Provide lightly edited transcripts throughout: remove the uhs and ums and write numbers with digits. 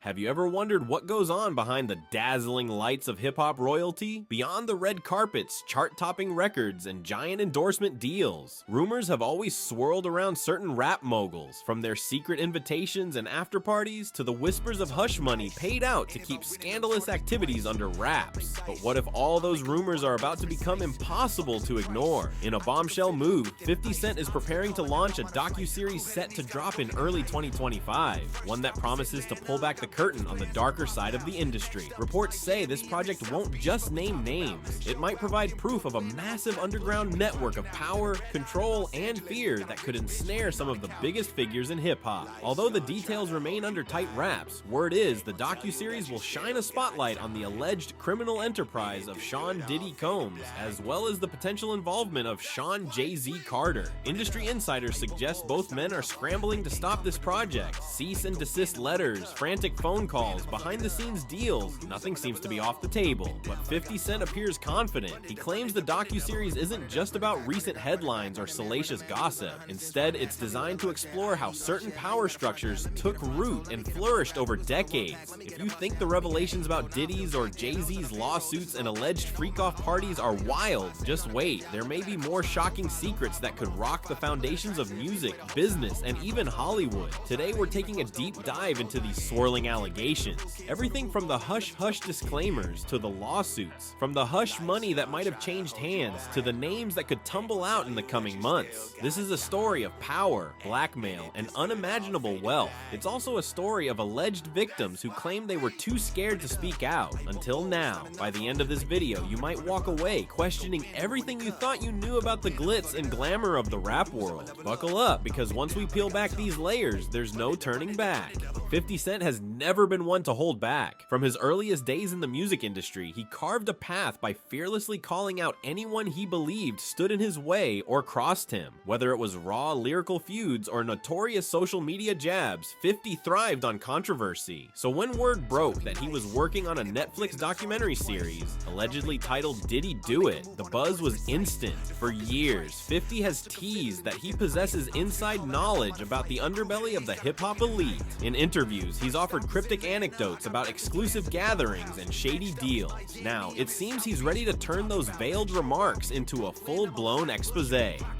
Have you ever wondered what goes on behind the dazzling lights of hip-hop royalty? Beyond the red carpets, chart-topping records, and giant endorsement deals, rumors have always swirled around certain rap moguls, from their secret invitations and after-parties to the whispers of hush money paid out to keep scandalous activities under wraps. But what if all those rumors are about to become impossible to ignore? In a bombshell move, 50 Cent is preparing to launch a docu-series set to drop in early 2025, one that promises to pull back the curtain on the darker side of the industry. Reports say this project won't just name names. It might provide proof of a massive underground network of power, control, and fear that could ensnare some of the biggest figures in hip-hop. Although the details remain under tight wraps, word is the docu-series will shine a spotlight on the alleged criminal enterprise of Sean Diddy Combs, as well as the potential involvement of Sean Jay-Z Carter. Industry insiders suggest both men are scrambling to stop this project. Cease and desist letters, frantic phone calls, behind-the-scenes deals, nothing seems to be off the table. But 50 Cent appears confident. He claims the docu-series isn't just about recent headlines or salacious gossip. Instead, it's designed to explore how certain power structures took root and flourished over decades. If you think the revelations about Diddy's or Jay-Z's lawsuits and alleged freak-off parties are wild, just wait. There may be more shocking secrets that could rock the foundations of music, business, and even Hollywood. Today, we're taking a deep dive into these swirling allegations. Everything from the hush-hush disclaimers to the lawsuits, from the hush money that might have changed hands to the names that could tumble out in the coming months. This is a story of power, blackmail, and unimaginable wealth. It's also a story of alleged victims who claim they were too scared to speak out. Until now, by the end of this video, you might walk away questioning everything you thought you knew about the glitz and glamour of the rap world. Buckle up, because once we peel back these layers, there's no turning back. 50 Cent has never been one to hold back. From his earliest days in the music industry, he carved a path by fearlessly calling out anyone he believed stood in his way or crossed him. Whether it was raw lyrical feuds or notorious social media jabs, 50 thrived on controversy. So when word broke that he was working on a Netflix documentary series, allegedly titled Diddy Do It, the buzz was instant. For years, 50 has teased that he possesses inside knowledge about the underbelly of the hip-hop elite. In interviews, he's offered cryptic anecdotes about exclusive gatherings and shady deals. Now, it seems he's ready to turn those veiled remarks into a full-blown expose.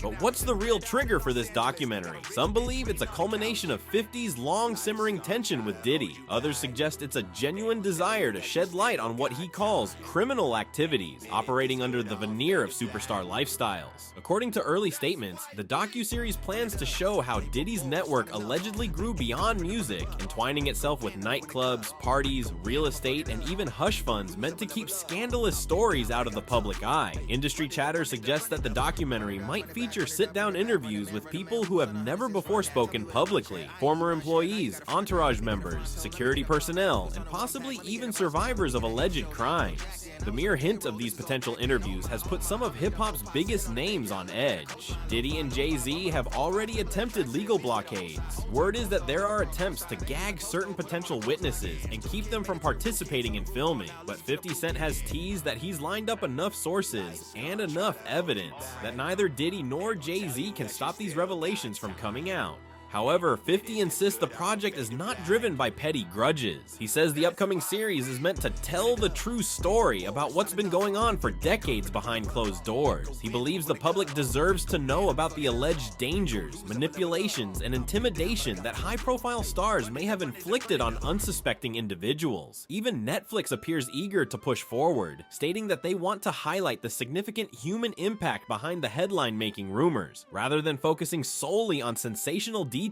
But what's the real trigger for this documentary? Some believe it's a culmination of 50's long-simmering tension with Diddy. Others suggest it's a genuine desire to shed light on what he calls criminal activities, operating under the veneer of superstar lifestyles. According to early statements, the docu-series plans to show how Diddy's network allegedly grew beyond music, entwining itself with nightclubs, parties, real estate, and even hush funds meant to keep scandalous stories out of the public eye. Industry chatter suggests that the documentary might feature sit-down interviews with people who have never before spoken publicly, former employees, entourage members, security personnel, and possibly even survivors of alleged crimes. The mere hint of these potential interviews has put some of hip-hop's biggest names on edge. Diddy and Jay-Z have already attempted legal blockades. Word is that there are attempts to gag certain potential witnesses and keep them from participating in filming. But 50 Cent has teased that he's lined up enough sources and enough evidence that neither Diddy nor Jay-Z can stop these revelations from coming out. However, 50 insists the project is not driven by petty grudges. He says the upcoming series is meant to tell the true story about what's been going on for decades behind closed doors. He believes the public deserves to know about the alleged dangers, manipulations, and intimidation that high-profile stars may have inflicted on unsuspecting individuals. Even Netflix appears eager to push forward, stating that they want to highlight the significant human impact behind the headline-making rumors. Rather than focusing solely on sensational details,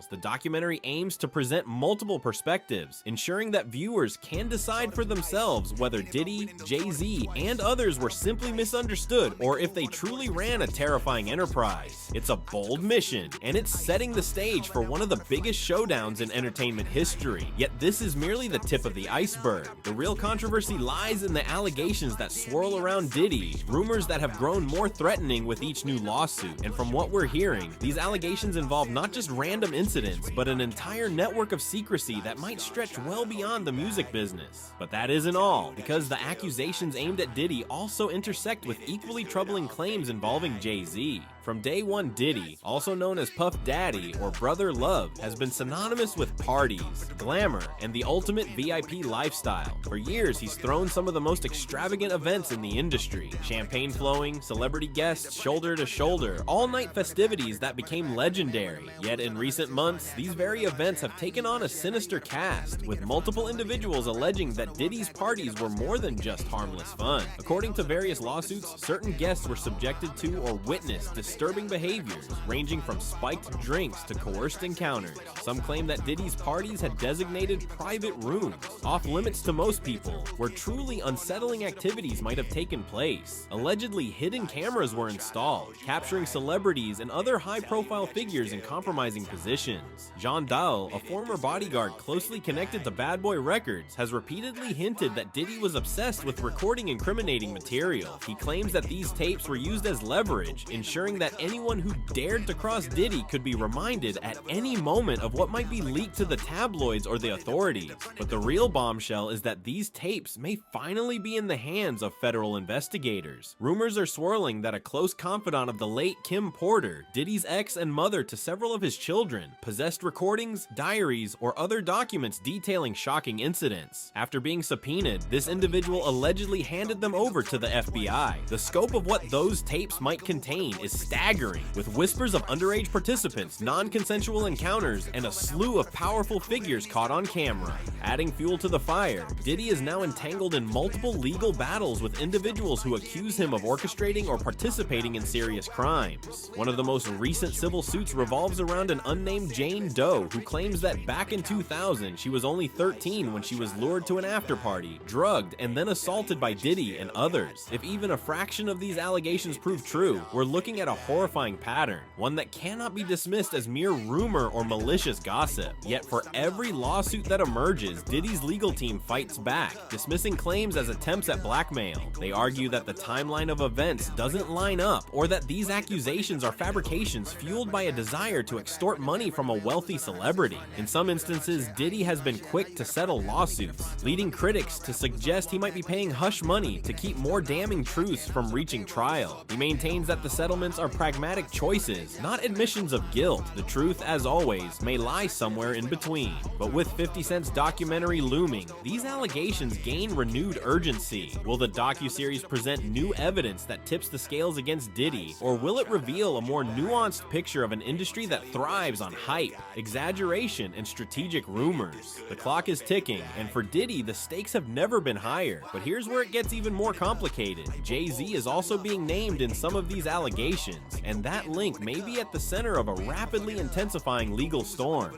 the documentary aims to present multiple perspectives, ensuring that viewers can decide for themselves whether Diddy, Jay-Z, and others were simply misunderstood or if they truly ran a terrifying enterprise. It's a bold mission, and it's setting the stage for one of the biggest showdowns in entertainment history. Yet this is merely the tip of the iceberg. The real controversy lies in the allegations that swirl around Diddy, rumors that have grown more threatening with each new lawsuit. And from what we're hearing, these allegations involve not just random incidents, but an entire network of secrecy that might stretch well beyond the music business. But that isn't all, because the accusations aimed at Diddy also intersect with equally troubling claims involving Jay-Z. From day one, Diddy, also known as Puff Daddy or Brother Love, has been synonymous with parties, glamour, and the ultimate VIP lifestyle. For years, he's thrown some of the most extravagant events in the industry. Champagne flowing, celebrity guests shoulder to shoulder, all-night festivities that became legendary. Yet in recent months, these very events have taken on a sinister cast, with multiple individuals alleging that Diddy's parties were more than just harmless fun. According to various lawsuits, certain guests were subjected to or witnessed disturbing behaviors, ranging from spiked drinks to coerced encounters. Some claim that Diddy's parties had designated private rooms, off limits to most people, where truly unsettling activities might have taken place. Allegedly, hidden cameras were installed, capturing celebrities and other high-profile figures in compromising positions. John Dahl, a former bodyguard closely connected to Bad Boy Records, has repeatedly hinted that Diddy was obsessed with recording incriminating material. He claims that these tapes were used as leverage, ensuring that anyone who dared to cross Diddy could be reminded at any moment of what might be leaked to the tabloids or the authorities. But the real bombshell is that these tapes may finally be in the hands of federal investigators. Rumors are swirling that a close confidant of the late Kim Porter, Diddy's ex and mother to several of his children, possessed recordings, diaries, or other documents detailing shocking incidents. After being subpoenaed, this individual allegedly handed them over to the FBI. The scope of what those tapes might contain is staggering, with whispers of underage participants, non-consensual encounters, and a slew of powerful figures caught on camera. Adding fuel to the fire, Diddy is now entangled in multiple legal battles with individuals who accuse him of orchestrating or participating in serious crimes. One of the most recent civil suits revolves around an unnamed Jane Doe who claims that back in 2000 she was only 13 when she was lured to an after-party, drugged, and then assaulted by Diddy and others. If even a fraction of these allegations prove true, we're looking at a horrifying pattern, one that cannot be dismissed as mere rumor or malicious gossip. Yet for every lawsuit that emerges, Diddy's legal team fights back, dismissing claims as attempts at blackmail. They argue that the timeline of events doesn't line up, or that these accusations are fabrications fueled by a desire to extort money from a wealthy celebrity. In some instances, Diddy has been quick to settle lawsuits, leading critics to suggest he might be paying hush money to keep more damning truths from reaching trial. He maintains that the settlements are pragmatic choices, not admissions of guilt. The truth, as always, may lie somewhere in between. But with 50 Cent's documentary looming, these allegations gain renewed urgency. Will the docu-series present new evidence that tips the scales against Diddy, or will it reveal a more nuanced picture of an industry that thrives on hype, exaggeration, and strategic rumors? The clock is ticking, and for Diddy, the stakes have never been higher. But here's where it gets even more complicated. Jay-Z is also being named in some of these allegations, and that link may be at the center of a rapidly intensifying legal storm.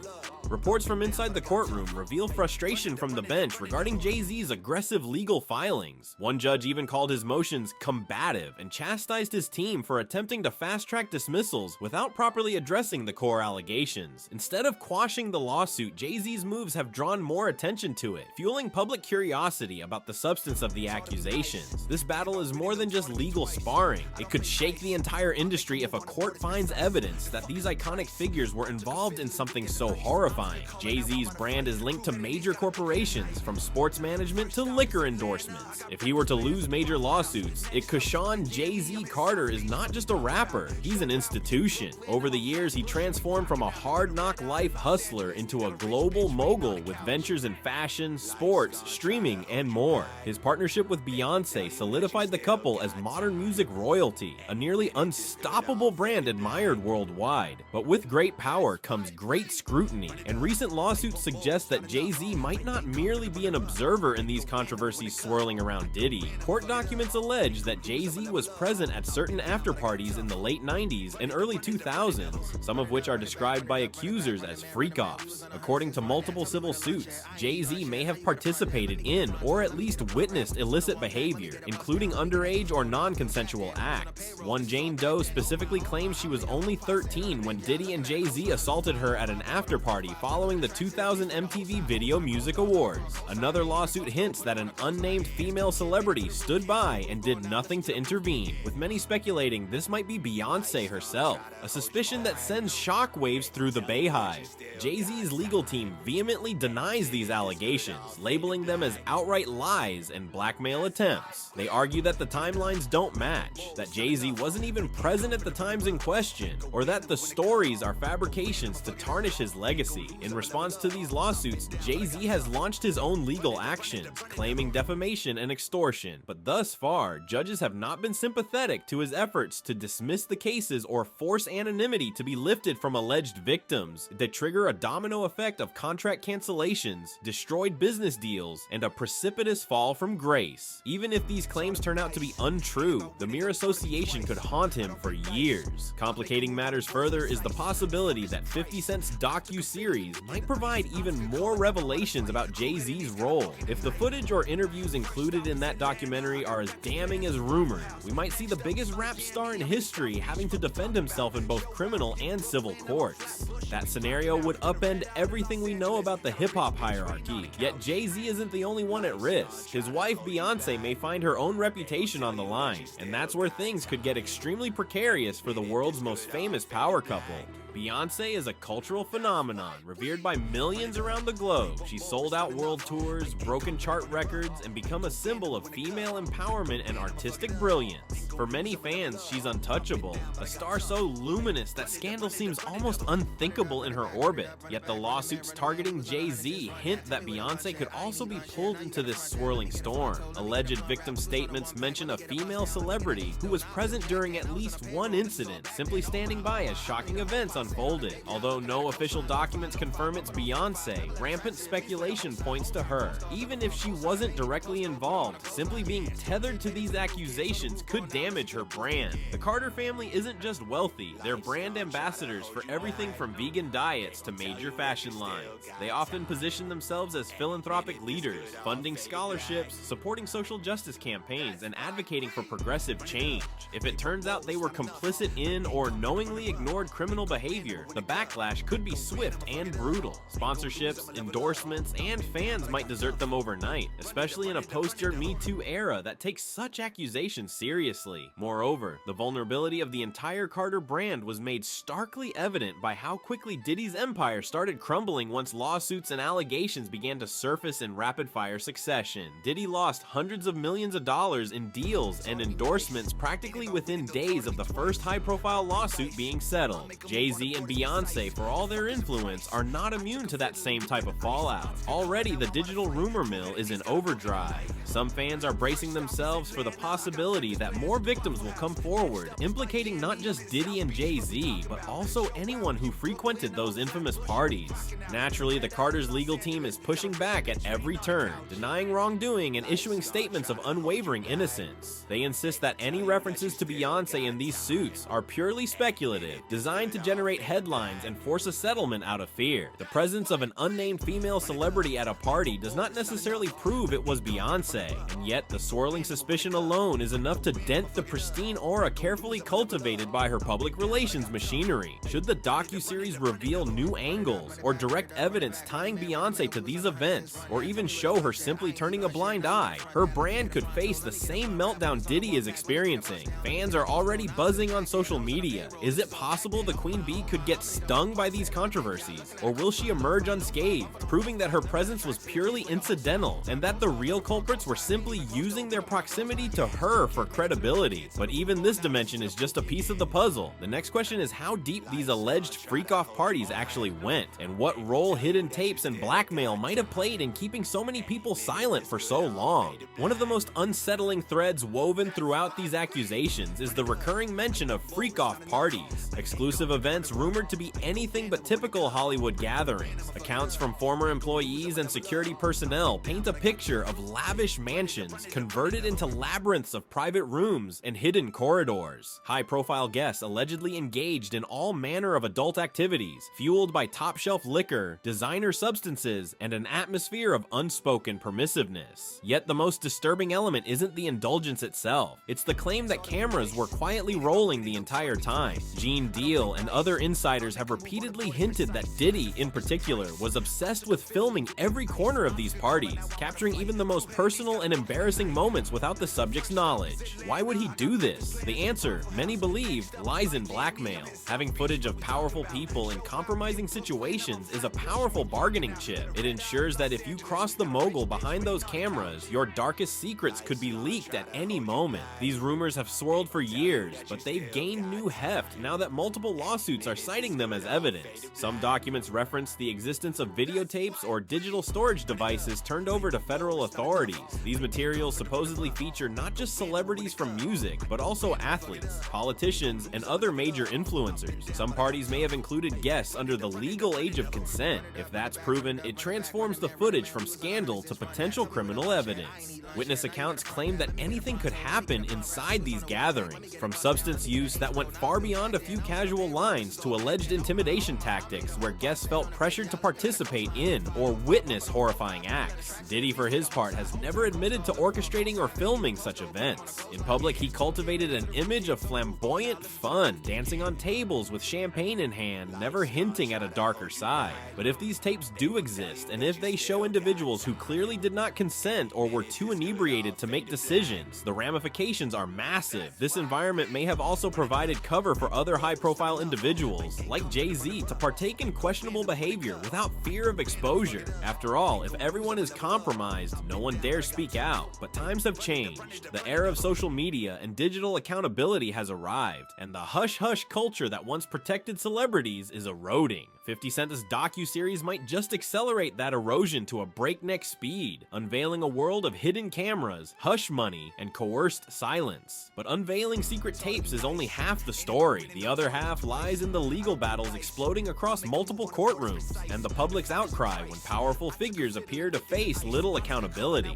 Reports from inside the courtroom reveal frustration from the bench regarding Jay-Z's aggressive legal filings. One judge even called his motions combative and chastised his team for attempting to fast-track dismissals without properly addressing the core allegations. Instead of quashing the lawsuit, Jay-Z's moves have drawn more attention to it, fueling public curiosity about the substance of the accusations. This battle is more than just legal sparring. It could shake the entire industry if a court finds evidence that these iconic figures were involved in something so horrifying. Jay-Z's brand is linked to major corporations, from sports management to liquor endorsements. If he were to lose major lawsuits, Kashawn Jay-Z Carter is not just a rapper, he's an institution. Over the years, he transformed from a hard-knock life hustler into a global mogul with ventures in fashion, sports, streaming, and more. His partnership with Beyonce solidified the couple as modern music royalty, a nearly unstoppable brand admired worldwide. But with great power comes great scrutiny, and recent lawsuits suggest that Jay-Z might not merely be an observer in these controversies swirling around Diddy. Court documents allege that Jay-Z was present at certain after-parties in the late 90s and early 2000s, some of which are described by accusers as freak-offs. According to multiple civil suits, Jay-Z may have participated in or at least witnessed illicit behavior, including underage or non-consensual acts. One Jane Doe specifically claims she was only 13 when Diddy and Jay-Z assaulted her at an after-party following the 2000 MTV Video Music Awards. Another lawsuit hints that an unnamed female celebrity stood by and did nothing to intervene, with many speculating this might be Beyonce herself, a suspicion that sends shockwaves through the Bayhive. Jay-Z's legal team vehemently denies these allegations, labeling them as outright lies and blackmail attempts. They argue that the timelines don't match, that Jay-Z wasn't even present present at the times in question, or that the stories are fabrications to tarnish his legacy. In response to these lawsuits, Jay-Z has launched his own legal actions, claiming defamation and extortion. But thus far, judges have not been sympathetic to his efforts to dismiss the cases or force anonymity to be lifted from alleged victims that trigger a domino effect of contract cancellations, destroyed business deals, and a precipitous fall from grace. Even if these claims turn out to be untrue, the mere association could haunt him for years. Complicating matters further is the possibility that 50 Cent's docu-series might provide even more revelations about Jay-Z's role. If the footage or interviews included in that documentary are as damning as rumored, we might see the biggest rap star in history having to defend himself in both criminal and civil courts. That scenario would upend everything we know about the hip-hop hierarchy. Yet Jay-Z isn't the only one at risk. His wife Beyonce may find her own reputation on the line, and that's where things could get extremely precarious for the world's most famous power couple. Beyonce is a cultural phenomenon, revered by millions around the globe. She's sold out world tours, broken chart records, and become a symbol of female empowerment and artistic brilliance. For many fans, she's untouchable, a star so luminous that scandal seems almost unthinkable in her orbit. Yet the lawsuits targeting Jay-Z hint that Beyonce could also be pulled into this swirling storm. Alleged victim statements mention a female celebrity who was present during at least one incident, simply standing by as shocking events unfolded. Although no official documents confirm it's Beyonce, rampant speculation points to her. Even if she wasn't directly involved, simply being tethered to these accusations could damage her brand. The Carter family isn't just wealthy, they're brand ambassadors for everything from vegan diets to major fashion lines. They often position themselves as philanthropic leaders, funding scholarships, supporting social justice campaigns, and advocating for progressive change. If it turns out they were complicit in or knowingly ignored criminal behavior, the backlash could be swift and brutal. Sponsorships, endorsements, and fans might desert them overnight, especially in a post-your Me Too era that takes such accusations seriously. Moreover, the vulnerability of the entire Carter brand was made starkly evident by how quickly Diddy's empire started crumbling once lawsuits and allegations began to surface in rapid-fire succession. Diddy lost hundreds of millions of dollars in deals and endorsements practically within days of the first high-profile lawsuit being settled. Jay-Z and Beyonce, for all their influence, are not immune to that same type of fallout. Already, the digital rumor mill is in overdrive. Some fans are bracing themselves for the possibility that more victims will come forward, implicating not just Diddy and Jay-Z, but also anyone who frequented those infamous parties. Naturally, the Carters' legal team is pushing back at every turn, denying wrongdoing and issuing statements of unwavering innocence. They insist that any references to Beyonce in these suits are purely speculative, designed to generate headlines and force a settlement out of fear. The presence of an unnamed female celebrity at a party does not necessarily prove it was Beyonce, and yet the swirling suspicion alone is enough to dent the pristine aura carefully cultivated by her public relations machinery. Should the docu-series reveal new angles or direct evidence tying Beyonce to these events, or even show her simply turning a blind eye, her brand could face the same meltdown Diddy is experiencing. Fans are already buzzing on social media. Is it possible the Queen Bee could get stung by these controversies, or will she emerge unscathed, proving that her presence was purely incidental and that the real culprits were simply using their proximity to her for credibility? But even this dimension is just a piece of the puzzle. The next question is how deep these alleged freak-off parties actually went, and what role hidden tapes and blackmail might have played in keeping so many people silent for so long. One of the most unsettling threads woven throughout these accusations is the recurring mention of freak-off parties, exclusive events rumored to be anything but typical Hollywood gatherings. Accounts from former employees and security personnel paint a picture of lavish mansions converted into labyrinths of private rooms and hidden corridors. High-profile guests allegedly engaged in all manner of adult activities, fueled by top-shelf liquor, designer substances, and an atmosphere of unspoken permissiveness. Yet the most disturbing element isn't the indulgence itself. It's the claim that cameras were quietly rolling the entire time. Gene Deal and other insiders have repeatedly hinted that Diddy, in particular, was obsessed with filming every corner of these parties, capturing even the most personal and embarrassing moments without the subject's knowledge. Why would he do this? The answer, many believed, lies in blackmail. Having footage of powerful people in compromising situations is a powerful bargaining chip. It ensures that if you cross the mogul behind those cameras, your darkest secrets could be leaked at any moment. These rumors have swirled for years, but they've gained new heft now that multiple lawsuits are citing them as evidence. Some documents reference the existence of videotapes or digital storage devices turned over to federal authorities. These materials supposedly feature not just celebrities from music, but also athletes, politicians, and other major influencers. Some parties may have included guests under the legal age of consent. If that's proven, it transforms the footage from scandal to potential criminal evidence. Witness accounts claim that anything could happen inside these gatherings, from substance use that went far beyond a few casual lines to alleged intimidation tactics where guests felt pressured to participate in or witness horrifying acts. Diddy, for his part, has never admitted to orchestrating or filming such events. In public, he cultivated an image of flamboyant fun, dancing on tables with champagne in hand, never hinting at a darker side. But if these tapes do exist, and if they show individuals who clearly did not consent or were too inebriated to make decisions, the ramifications are massive. This environment may have also provided cover for other high-profile individuals, like Jay-Z, to partake in questionable behavior without fear of exposure. After all, if everyone is compromised, no one dares speak out. But times have changed. The era of social media and digital accountability has arrived, and the hush-hush culture that once protected celebrities is eroding. 50 Cent's docu-series might just accelerate that erosion to a breakneck speed, unveiling a world of hidden cameras, hush money, and coerced silence. But unveiling secret tapes is only half the story. The other half lies in the legal battles exploding across multiple courtrooms, and the public's outcry when powerful figures appear to face little accountability.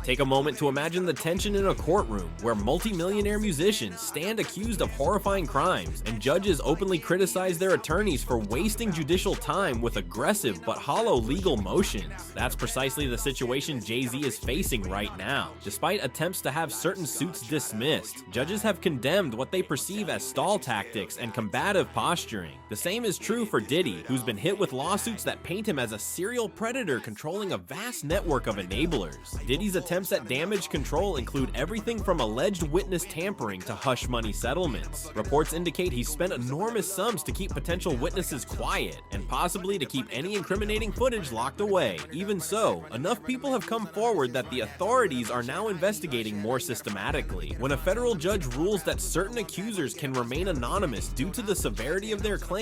Take a moment to imagine the tension in a courtroom where multi-millionaire musicians stand accused of horrifying crimes, and judges openly criticize their attorneys for wasting judicial time with aggressive but hollow legal motions. That's precisely the situation Jay-Z is facing right now. Despite attempts to have certain suits dismissed, judges have condemned what they perceive as stall tactics and combative posturing. The same is true for Diddy, who's been hit with lawsuits that paint him as a serial predator controlling a vast network of enablers. Diddy's attempts at damage control include everything from alleged witness tampering to hush money settlements. Reports indicate he spent enormous sums to keep potential witnesses quiet, and possibly to keep any incriminating footage locked away. Even so, enough people have come forward that the authorities are now investigating more systematically. When a federal judge rules that certain accusers can remain anonymous due to the severity of their claims,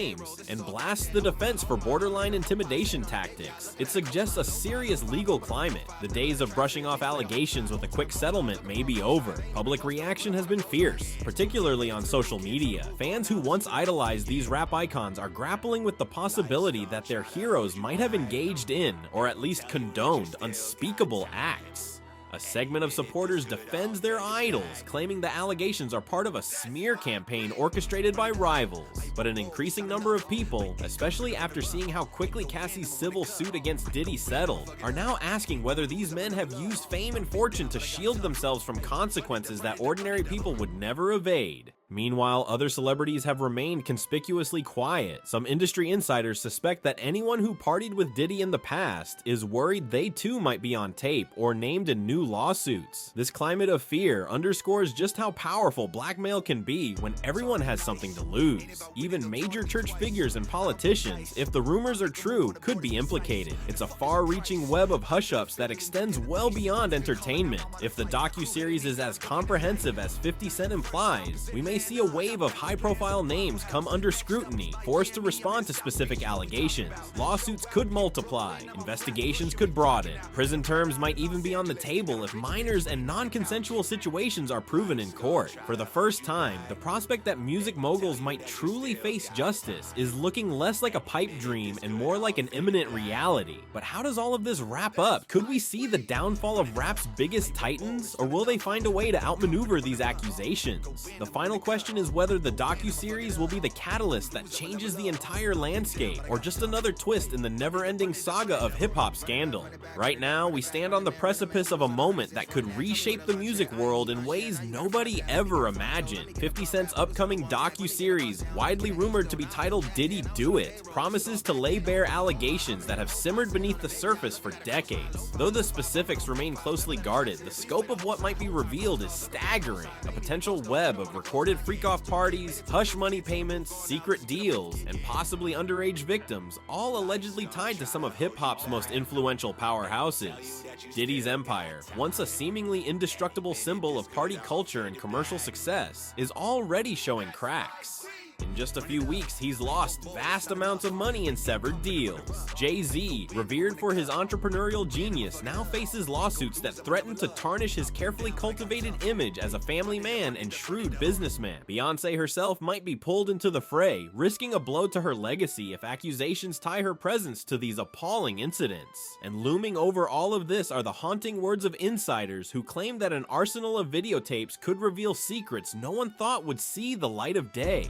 and blasts the defense for borderline intimidation tactics, it suggests a serious legal climate. The days of brushing off allegations with a quick settlement may be over. Public reaction has been fierce, particularly on social media. Fans who once idolized these rap icons are grappling with the possibility that their heroes might have engaged in, or at least condoned, unspeakable acts. A segment of supporters defends their idols, claiming the allegations are part of a smear campaign orchestrated by rivals. But an increasing number of people, especially after seeing how quickly Cassie's civil suit against Diddy settled, are now asking whether these men have used fame and fortune to shield themselves from consequences that ordinary people would never evade. Meanwhile, other celebrities have remained conspicuously quiet. Some industry insiders suspect that anyone who partied with Diddy in the past is worried they too might be on tape or named in new lawsuits. This climate of fear underscores just how powerful blackmail can be when everyone has something to lose. Even major church figures and politicians, if the rumors are true, could be implicated. It's a far-reaching web of hush-ups that extends well beyond entertainment. If the docu-series is as comprehensive as 50 Cent implies, we may see a wave of high-profile names come under scrutiny, forced to respond to specific allegations. Lawsuits could multiply, investigations could broaden, prison terms might even be on the table if minors and non-consensual situations are proven in court. For the first time, the prospect that music moguls might truly face justice is looking less like a pipe dream and more like an imminent reality. But how does all of this wrap up? Could we see the downfall of rap's biggest titans, or will they find a way to outmaneuver these accusations? The final question is whether the docu-series will be the catalyst that changes the entire landscape, or just another twist in the never-ending saga of hip-hop scandal. Right now, we stand on the precipice of a moment that could reshape the music world in ways nobody ever imagined. 50 Cent's upcoming docu-series, widely rumored to be titled Diddy Do It, promises to lay bare allegations that have simmered beneath the surface for decades. Though the specifics remain closely guarded, the scope of what might be revealed is staggering. A potential web of recorded freak-off parties, hush money payments, secret deals, and possibly underage victims, all allegedly tied to some of hip-hop's most influential powerhouses. Diddy's empire, once a seemingly indestructible symbol of party culture and commercial success, is already showing cracks. In just a few weeks, he's lost vast amounts of money in severed deals. Jay-Z, revered for his entrepreneurial genius, now faces lawsuits that threaten to tarnish his carefully cultivated image as a family man and shrewd businessman. Beyoncé herself might be pulled into the fray, risking a blow to her legacy if accusations tie her presence to these appalling incidents. And looming over all of this are the haunting words of insiders who claim that an arsenal of videotapes could reveal secrets no one thought would see the light of day.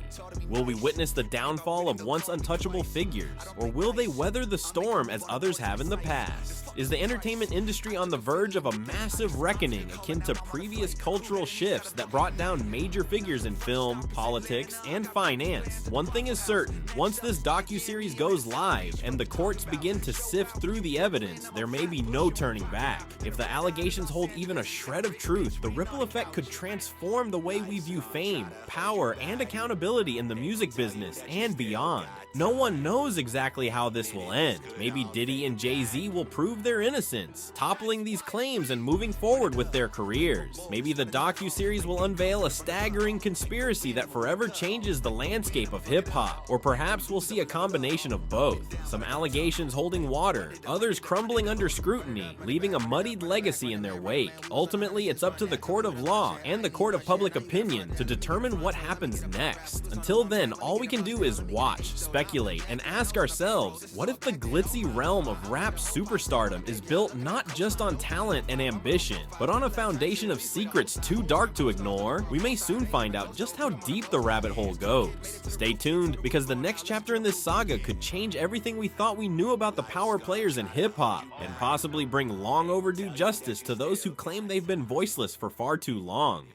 Will we witness the downfall of once untouchable figures, or will they weather the storm as others have in the past? Is the entertainment industry on the verge of a massive reckoning akin to previous cultural shifts that brought down major figures in film, politics, and finance? One thing is certain, once this docu-series goes live and the courts begin to sift through the evidence, there may be no turning back. If the allegations hold even a shred of truth, the ripple effect could transform the way we view fame, power, and accountability in the music business and beyond. No one knows exactly how this will end. Maybe Diddy and Jay-Z will prove their innocence, toppling these claims and moving forward with their careers. Maybe the docu-series will unveil a staggering conspiracy that forever changes the landscape of hip-hop. Or perhaps we'll see a combination of both. Some allegations holding water, others crumbling under scrutiny, leaving a muddied legacy in their wake. Ultimately, it's up to the court of law and the court of public opinion to determine what happens next. Until then, all we can do is watch, speculate, and ask ourselves, what if the glitzy realm of rap superstardom is built not just on talent and ambition, but on a foundation of secrets too dark to ignore? We may soon find out just how deep the rabbit hole goes. Stay tuned, because the next chapter in this saga could change everything we thought we knew about the power players in hip-hop, and possibly bring long overdue justice to those who claim they've been voiceless for far too long.